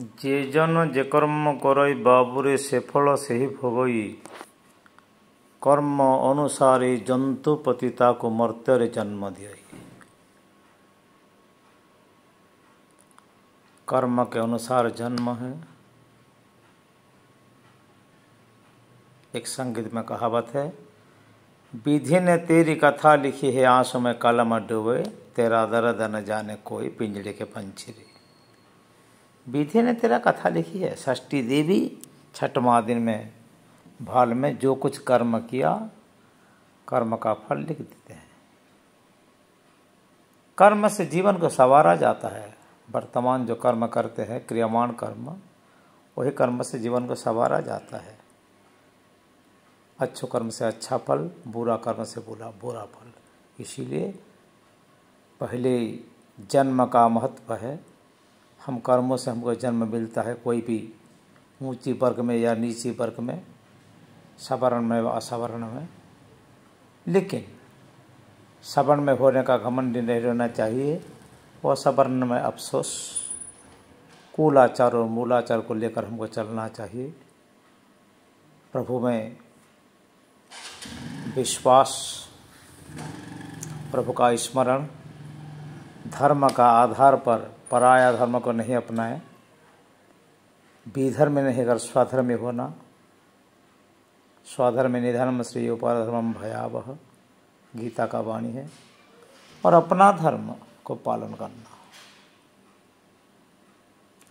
ଯେ ଜନ ଯେ କର୍ମ କରଇ ବାବୁରେ ସେ ଫଳ ସେହି ଭୋଗଇ कर्म अनुसारे जंतु पतिता को मर्त्ୟରେ जन्म दिए। कर्म के अनुसार जन्म है। एक संगीत में कहावत है, विधि ने तेरी कथा लिखी है आंसू में कलम डूबे, तेरा दर्द न जाने कोई पिंजड़े के पंछी रे। विधि ने तेरा कथा लिखी है। षष्ठी देवी छठवां दिन में भाल में जो कुछ कर्म किया, कर्म का फल लिख देते हैं। कर्म से जीवन को संवारा जाता है। वर्तमान जो कर्म करते हैं, क्रियामान कर्म, वही कर्म से जीवन को संवारा जाता है। अच्छे कर्म से अच्छा फल, बुरा कर्म से बुरा फल। इसीलिए पहले जन्म का महत्व है। हम कर्मों से हमको जन्म मिलता है, कोई भी ऊंची वर्ग में या नीची वर्ग में, सवर्ण में व असवर्ण में। लेकिन सवर्ण में होने का घमंड नहीं रहना चाहिए और सवर्ण में अफसोस, कुलाचार और मूलाचार को लेकर हमको चलना चाहिए। प्रभु में विश्वास, प्रभु का स्मरण, धर्म का आधार पर पराया धर्म को नहीं अपनाएं, विधर्म में नहीं कर स्वधर्म में होना। स्वधर्म निधर्म श्रेयो परधर्मम भयावह, गीता का वाणी है। और अपना धर्म को पालन करना।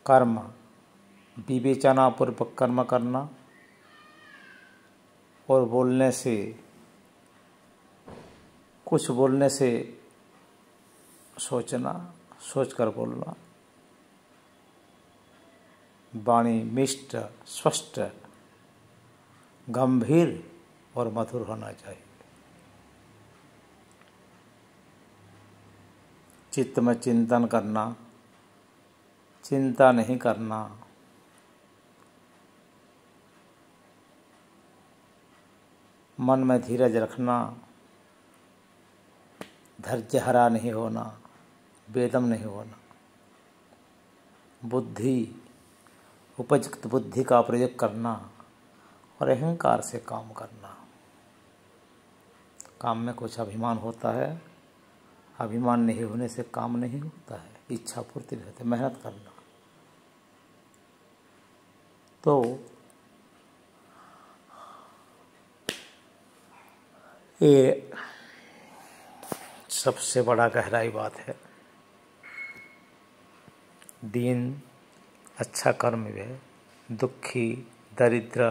कर्म विवेचना पूर्वक कर्म करना और बोलने से, कुछ बोलने से सोचना, सोचकर बोलना। वाणी मिष्ट, स्पष्ट, गंभीर और मधुर होना चाहिए। चित्त में चिंतन करना, चिंता नहीं करना। मन में धीरज रखना, धैर्य हरा नहीं होना, बेदम नहीं होना। बुद्धि, उपयुक्त बुद्धि का प्रयोग करना और अहंकार से काम करना। काम में कुछ अभिमान होता है, अभिमान नहीं होने से काम नहीं होता है। इच्छा पूर्ति रहती, मेहनत करना। तो ये सबसे बड़ा गहराई बात है। दीन अच्छा कर्म है, दुखी, दरिद्र,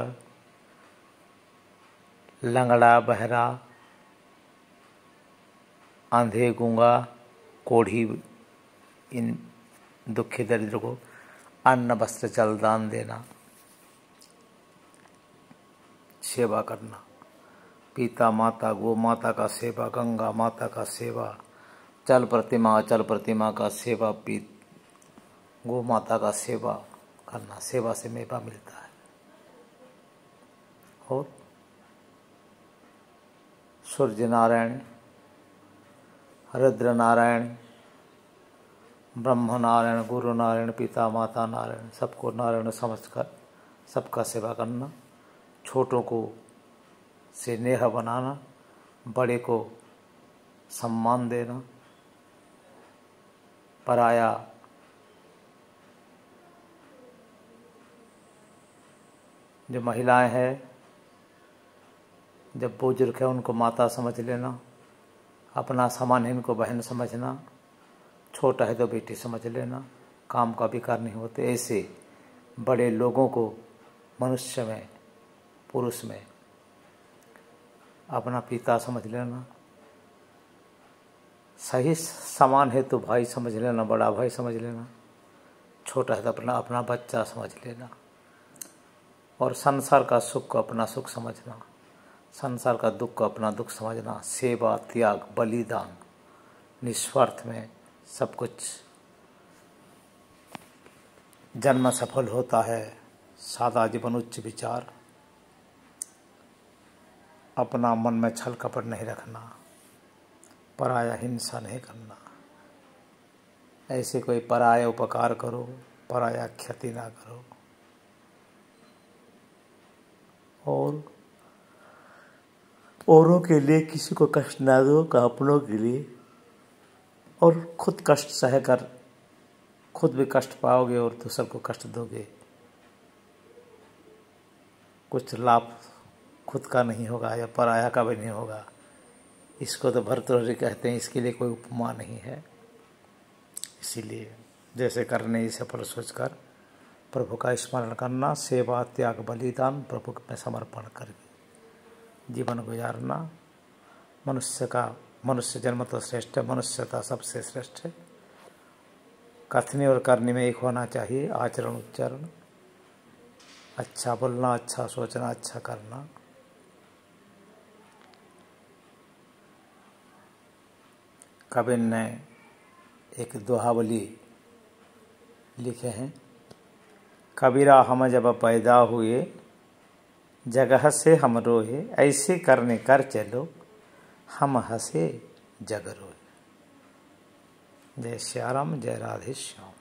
लंगड़ा, बहरा, आंधे, गूंगा, कोढ़ी, इन दुखी दरिद्र को अन्न वस्त्र जल दान देना, सेवा करना। पिता माता, गो माता का सेवा, गंगा माता का सेवा, चल प्रतिमा का सेवा, गो माता का सेवा करना। सेवा से मेवा मिलता है। और सूर्य नारायण, रुद्र नारायण, ब्रह्म नारायण, गुरु नारायण, पिता माता नारायण, सबको नारायण समझकर सबका सेवा करना। छोटों को स्नेह बनाना, बड़े को सम्मान देना। पराया जो महिलाएं हैं, जब बुजुर्ग है उनको माता समझ लेना, अपना समान है इनको बहन समझना, छोटा है तो बेटी समझ लेना। काम का विकार नहीं होते। ऐसे बड़े लोगों को मनुष्य में, पुरुष में अपना पिता समझ लेना। सही समान है तो भाई समझ लेना, बड़ा भाई समझ लेना। छोटा है तो अपना बच्चा समझ लेना। और संसार का सुख को अपना सुख समझना, संसार का दुख को अपना दुख समझना। सेवा, त्याग, बलिदान, निस्वार्थ में सब कुछ जन्म सफल होता है। सादा जीवन, उच्च विचार, अपना मन में छल कपट नहीं रखना, पराया हिंसा नहीं करना। ऐसे कोई पराया उपकार करो, पराया क्षति ना करो, और औरों के लिए किसी को कष्ट ना दो का अपनों के लिए, और खुद कष्ट सहकर खुद भी कष्ट पाओगे और दूसर को कष्ट दोगे, कुछ लाभ खुद का नहीं होगा या पराया का भी नहीं होगा। इसको तो भर्तृहरि कहते हैं, इसके लिए कोई उपमा नहीं है। इसीलिए जैसे करने ही सफल सोचकर प्रभु का स्मरण करना, सेवा त्याग बलिदान प्रभु में समर्पण करके जीवन गुजारना। मनुष्य जन्म तो श्रेष्ठ है, मनुष्यता सबसे श्रेष्ठ है। कथनी और करनी में एक होना चाहिए, आचरण उच्चारण, अच्छा बोलना, अच्छा सोचना, अच्छा करना। कबीर ने एक दोहावली लिखे हैं, कबीरा हम जब पैदा हुए जगह से हम रोए, ऐसे करने कर चलो हम हंसे जग रोए। जय श्याम, जय राधे श्याम।